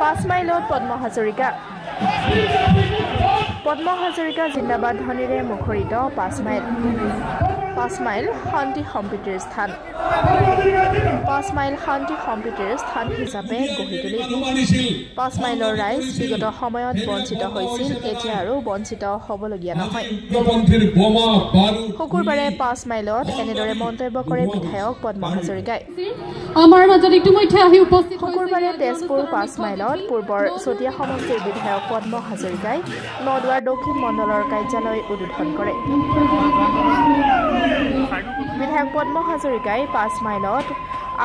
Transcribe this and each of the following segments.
5 মাইলত পদ্ম হাজৰিকা জিন্দাবাদ ধ্বনিৰে মুখৰিত 5 মাইল শান্তি সম্প্ৰীতিৰ স্থান 5 মাইল শান্তি সম্প্ৰীতিৰ স্থান হিচাপে গঢ়ি তুলি 5 মাইলৰ ৰাইজ বিগত সময়ত বঞ্চিত হৈছিল এতিয়া আৰু বঞ্চিত হ'বলগীয়া নহয় শুকুৰবাৰে 5 মাইলত এনেদৰে মন্তব্য কৰে বিধায়ক পদ্ম হাজৰিকাই আমাৰ মাজত ইতিমধ্যে আহি উপস্থিত শুকুৰবাৰে তেজপুৰ 5 মাইলত পূৰ্বৰ চতিয়া সমষ্টিৰ বিধায়ক পদ্ম হাজৰিকাই নদুৱাৰ দক্ষিণ মণ্ডলৰ কাৰ্যালয় উদ্বোধন কৰে বিধায়ক পদ্ম হাজৰিকাই 5 মাইলত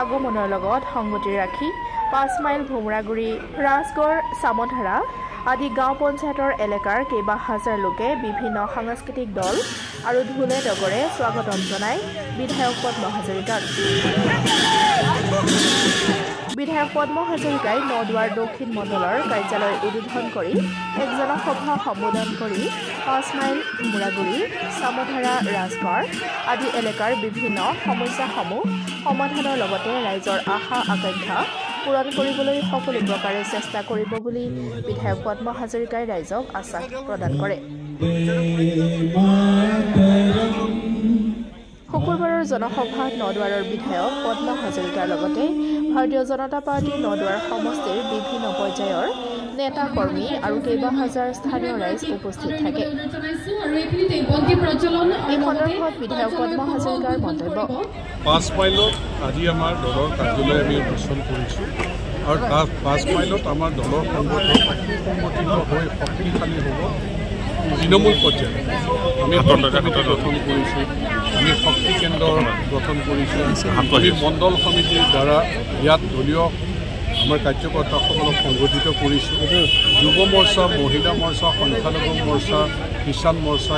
আগমনৰ লগত সংগতি ৰাখি 5 মাইল ভোমৰাগুৰি ৰাজগড় চামধাৰা আদি গাঁও পঞ্চায়তৰ এলেকাৰ কেইবা হাজাৰ লোকে বিভিন্ন সাংস্কৃতিক দল আৰু ঢোলে ডগৰে স্বাগতম জনাই বিধায়ক পদ্ম হাজৰিকাক বিধায়ক পদ্ম হাজৰিকাই নদুৱাৰ দক্ষিণ মণ্ডলৰ কাৰ্যালয় উদ্বোধন কৰি এক জনসভা সম্বোধন কৰি 5 মাইল ভোমৰাগুৰি চামধাৰা ৰাজগড় আদি এলেকাৰ বিভিন্ন সমস্যাসমূহ সমাধানৰ লগতে ৰাইজৰ আশা আকাংক্ষা পূৰণ কৰিবলৈ সকলো প্ৰকাৰে চেষ্টা কৰিব বুলি বিধায়ক পদ্ম হাজৰিকাই ৰাইজক আশ্বাস প্ৰদান কৰে শুকুৰবাৰৰ জনসভাত নদুৱাৰৰ বিধায়ক পদ্ম হাজৰিকাৰ লগতে ভাৰতীয় জনতা পাৰ্টীৰ নদুৱাৰ সমষ্টিৰ বিভিন্ন পৰ্যায়ৰ নেতা কৰ্মী আৰু কেইবা হাজাৰ স্থানীয় ৰাইজ উপস্থিত থাকে এই সন্দৰ্ভত বিধায়ক পদ্ম হাজৰিকাৰ মন্তব্য 5 মাইলত আজি আমাৰ দলৰ কাৰ্যালয় আমি উদ্বোধন কৰিছোঁ আৰু 5 মাইলত আমাৰ দলৰ সংগঠিত হৈ শক্তিশালী হ'ব তৃণমূল পৰ্যায়ত আমি গঠন কৰিছোঁ আমি শক্তি কেন্দ্ৰ গঠন কৰিছোঁ আমি মণ্ডল সমিতিৰ দ্বাৰা ইয়াত দলীয় আমাৰ কাৰ্যকৰ্তাসকলক সংগঠিত কৰিছোঁ যুৱ মৰ্চা মহিলা মৰ্চা সংখ্যালঘু মৰ্চা কিষাণ মৰ্চা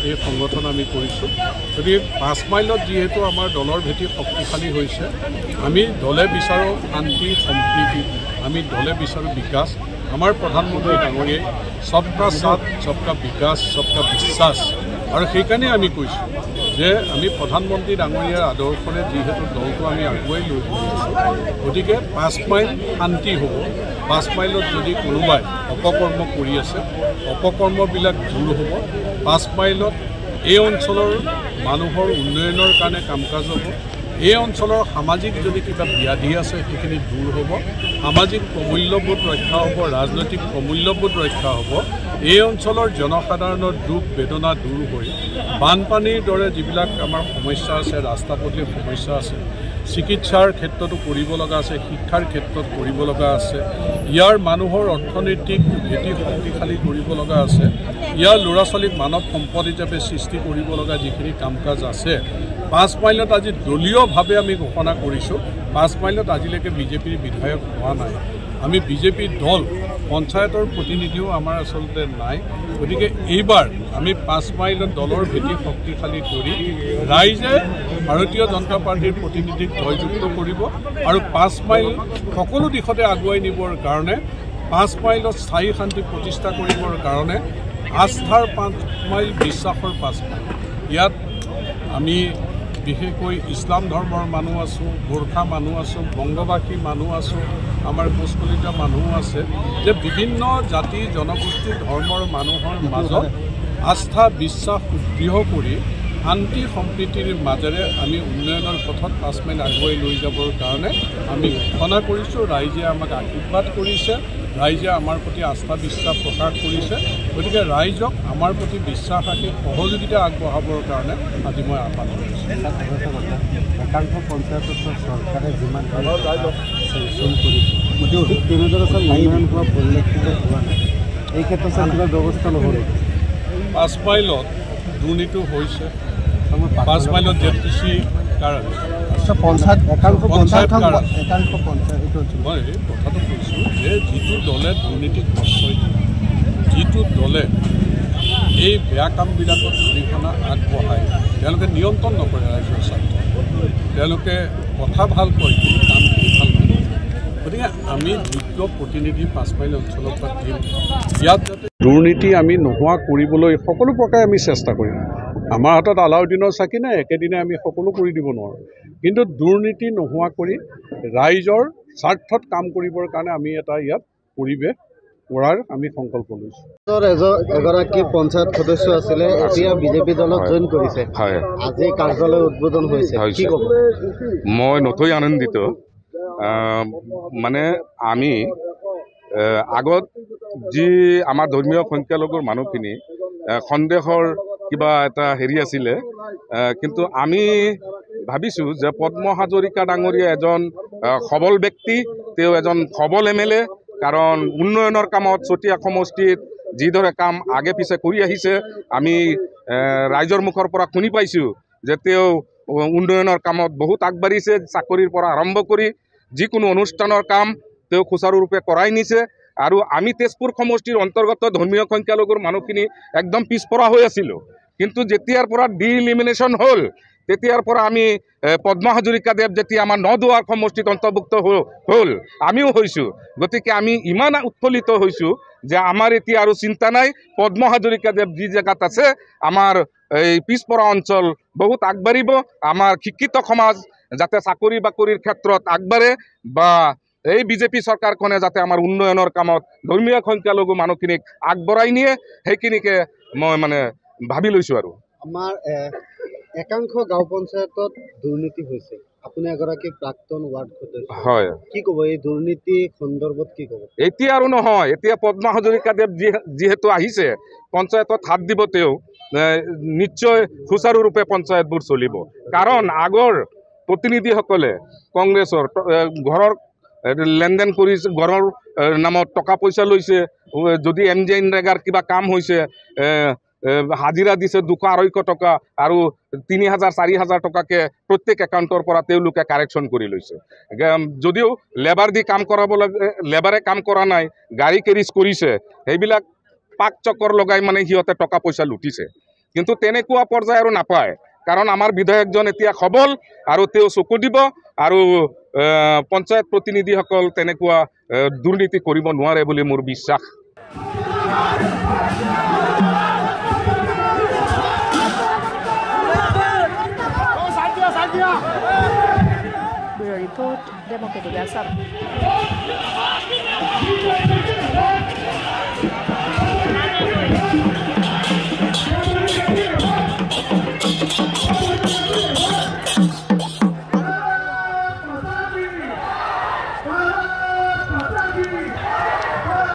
এই সংগঠন আমি কৰিছোঁ গতিকে 5 মাইলত যিহেতু আমাৰ দলৰ ভেটি শক্তিশালী হৈছে আমি দলে বিচাৰোঁ শান্তি সম্প্ৰীতি আমি দলে বিচাৰোঁ বিকাশ আমাৰ প্ৰধানমন্ত্ৰী ডাঙৰীয়াই সবকা সাথ সবকা বিকাশ সবকা বিশ্বাস আৰু সেইকাৰণে আমি কৈছোঁ যে আমি প্ৰধানমন্ত্ৰী ডাঙৰীয়াৰ আদৰ্শৰে যিহেতু দলটো আমি আগুৱাই লৈ গৈছোঁ গতিকে 5 মাইল শান্তি হ'ব 5 মাইলত যদি কোনোবাই অপকৰ্ম কৰি আছে অপকৰ্মবিলাক দূৰ হ'ব 5 মাইলত এই অঞ্চলৰ মানুহৰ উন্নয়নৰ কাৰণে কাম কাজ হ'ব এই অঞ্চলৰ সামাজিক যদি কিবা ব্যাধি আছে সেইখিনি দূৰ হ'ব সামাজিক প্ৰমূল্যবোধ ৰক্ষা হ'ব ৰাজনৈতিক প্ৰমূল্যবোধ ৰক্ষা হ'ব এই অঞ্চলৰ জনসাধাৰণৰ দুখ বেদনা দূৰ হৈ বানপানীৰ দৰে যিবিলাক আমাৰ সমস্যা আছে ৰাস্তা পদূলিৰ সমস্যা আছে চিকিৎসাৰ ক্ষেত্ৰতো কৰিব লগা আছে শিক্ষাৰ ক্ষেত্ৰত কৰিব লগা আছে ইয়াৰ মানুহৰ অৰ্থনৈতিক ভেটি শক্তিশালী কৰিব লগা আছে ইয়াৰ ল'ৰা ছোৱালীক মানৱ সম্পদ হিচাপে সৃষ্টি কৰিব লগা যিখিনি কাম কাজ আছে 5 মাইলত আজি দলীয়ভাৱে আমি ঘোষণা কৰিছোঁ 5 মাইলত আজিলৈকে বিজেপিৰ বিধায়ক হোৱা নাই আমি বিজেপিৰ দল পঞ্চায়তৰ প্ৰতিনিধিও আমাৰ আচলতে নাই গতিকে এইবাৰ আমি 5 মাইলত দলৰ ভেটি শক্তিশালী কৰি ৰাইজে ভাৰতীয় জনতা পাৰ্টীৰ প্ৰতিনিধিক জয়যুক্ত কৰিব আৰু 5 মাইল সকলো দিশতে আগুৱাই নিবৰ কাৰণে 5 মাইলত স্থায়ী শান্তি প্ৰতিষ্ঠা কৰিবৰ কাৰণে আস্থাৰ 5 মাইল বিশ্বাসৰ 5 মাইল ইয়াত আমি বিশেষকৈ ইছলাম ধৰ্মৰ মানুহ আছোঁ গোৰ্খা মানুহ আছোঁ বংগবাসী মানুহ আছোঁ আমাৰ কোচকলিত মানুহ আছে যে বিভিন্ন জাতি জনগোষ্ঠী ধৰ্মৰ মানুহৰ মাজত আস্থা বিশ্বাস দৃঢ় কৰি শান্তি সম্প্ৰীতিৰ মাজেৰে আমি উন্নয়নৰ পথত 5 মাইল আগুৱাই লৈ যাবৰ কাৰণে আমি ঘোষণা কৰিছোঁ ৰাইজে আমাক আশীৰ্বাদ কৰিছে ৰাইজে আমাৰ প্ৰতি আস্থা বিশ্বাস প্ৰকাশ কৰিছে গতিকে ৰাইজক আমাৰ প্ৰতি বিশ্বাস ৰাখি সহযোগিতা আগবঢ়াবৰ কাৰণে আজি মই আহ্বান কৰিছোঁ একাংশ পঞ্চায়তত চৰকাৰে যিমান চেংচন কৰিছে ঠিক তেনেদৰে উন্নয়ন হোৱা পৰিলক্ষিত হোৱা নাই এই ক্ষেত্ৰত কিবা ব্যৱস্থা ল'ব লাগিব 5 মাইলত দুৰ্নীতি হৈছে 5 মাইলত জেটিচি কাৰণে পঞ্চায়ত একাংশ পঞ্চায়ত মই কথাটো কৈছোঁ যে যিটো দলে দুৰ্নীতিক প্ৰশ্ৰয় দিয়ে যিটো দলে এই বেয়া কামবিলাকত অৰিহণা আগবঢ়ায় তেওঁলোকে নিয়ন্ত্ৰণ নকৰে ৰাইজৰ স্বাৰ্থ তেওঁলোকে কথা ভাল কয় কিন্তু কামখিনি ভাল নকৰে গতিকে আমি যোগ্য প্ৰতিনিধি 5 মাইল অঞ্চলৰ পৰা দিম ইয়াত যাতে দুৰ্নীতি আমি নোহোৱা কৰিবলৈ সকলো প্ৰকাৰে আমি চেষ্টা কৰিম আমাৰ হাতত আলাউদ্দিনৰ চাকি নাই একেদিনে আমি সকলো কৰি দিব নোৱাৰোঁ কিন্তু দুৰ্নীতি নোহোৱা কৰি ৰাইজৰ স্বাৰ্থত কাম কৰিবৰ কাৰণে আমি এটা ইয়াত পৰিৱেশ কৰাৰ আমি সংকল্প লৈছোঁ। এগৰাকী পঞ্চায়ত সদস্য আছিলে, এতিয়া বিজেপি দলত জইন কৰিছে। আজি কাৰ্যালয় উদ্বোধন হৈছে, কি ক'ব? মই নথৈ আনন্দিত। মানে আমি আগত যি আমাৰ ধৰ্মীয় সংখ্যালঘুৰ মানুহখিনি সন্দেহৰ কিবা এটা হেৰি আছিলে, কিন্তু আমি ভাবিছোঁ যে পদ্ম হাজৰিকা ডাঙৰীয়া এজন সবল ব্যক্তি, তেওঁ এজন সবল MLA। কাৰণ উন্নয়নৰ কামত চতিয়া সমষ্টিত যিদৰে কাম আগে পিছে কৰি আহিছে, আমি ৰাইজৰ মুখৰ পৰা শুনি পাইছোঁ যে তেওঁ উন্নয়নৰ কামত বহুত আগবাঢ়িছে। চাকৰিৰ পৰা আৰম্ভ কৰি যিকোনো অনুষ্ঠানৰ কাম তেওঁ সুচাৰুৰূপে কৰাই নিছে। আৰু আমি তেজপুৰ সমষ্টিৰ অন্তৰ্গত ধৰ্মীয় সংখ্যালঘুৰ মানুহখিনি একদম পিছপৰা হৈ আছিলোঁ, কিন্তু যেতিয়াৰ পৰা ডিলিমিনেশ্যন হ'ল তেতিয়াৰ পৰা আমি পদ্ম হাজৰিকাদেৱ যেতিয়া আমাৰ নদুৱাৰ সমষ্টিত অন্তৰ্ভুক্ত হ'ল, আমিও হৈছোঁ। গতিকে আমি ইমান উৎফুল্লিত হৈছোঁ যে আমাৰ এতিয়া আৰু চিন্তা নাই। পদ্ম হাজৰিকাদেৱ যি জেগাত আছে, আমাৰ এই পিছপৰা অঞ্চল বহুত আগবাঢ়িব। আমাৰ শিক্ষিত সমাজ যাতে চাকৰি বাকৰিৰ ক্ষেত্ৰত আগবাঢ়ে, বা এই বিজেপি চৰকাৰখনে যাতে আমাৰ উন্নয়নৰ কামত ধৰ্মীয় সংখ্যালঘু মানুহখিনিক আগবঢ়াই নিয়ে, সেইখিনিকে মই মানে ভাবি লৈছোঁ। আৰু আমাৰ একাংশ গাঁও পঞ্চায়তত দুৰ্নীতি হৈছে। আপুনি এগৰাকী প্ৰাক্তন ৱাৰ্ড সদস্য, হয়, কি ক'ব এই দুৰ্নীতি সন্দৰ্ভত? কি ক'ব? এতিয়া আৰু নহয়, এতিয়া পদ্ম হাজৰিকাদেৱ যিহেতু আহিছে, পঞ্চায়তত হাত দিব তেওঁ, নিশ্চয় সুচাৰুৰূপে পঞ্চায়তবোৰ চলিব। কাৰণ আগৰ প্ৰতিনিধিসকলে কংগ্ৰেছৰ ঘৰৰ লেনদেন কৰিছে, ঘৰৰ নামত টকা পইচা লৈছে। যদি MJ নৰেগাৰ কিবা কাম হৈছে, হাজিৰা দিছে 200-250 টকা, আৰু 3000-4000 টকাকে প্ৰত্যেক একাউণ্টৰ পৰা তেওঁলোকে কাৰেকশ্যন কৰি লৈছে। যদিও লেবাৰ দি কাম কৰাব লাগে, লেবাৰে কাম কৰা নাই, গাড়ী কেৰিজ কৰিছে, সেইবিলাক পাক চক্কৰ লগাই মানে সিহঁতে টকা পইচা লুটিছে। কিন্তু তেনেকুৱা পৰ্যায় আৰু নাপায়, কাৰণ আমাৰ বিধায়কজন এতিয়া সবল, আৰু তেওঁ চকু দিব। আৰু পঞ্চায়ত প্ৰতিনিধিসকল তেনেকুৱা দুৰ্নীতি কৰিব নোৱাৰে বুলি মোৰ বিশ্বাস। Report democratic Assam.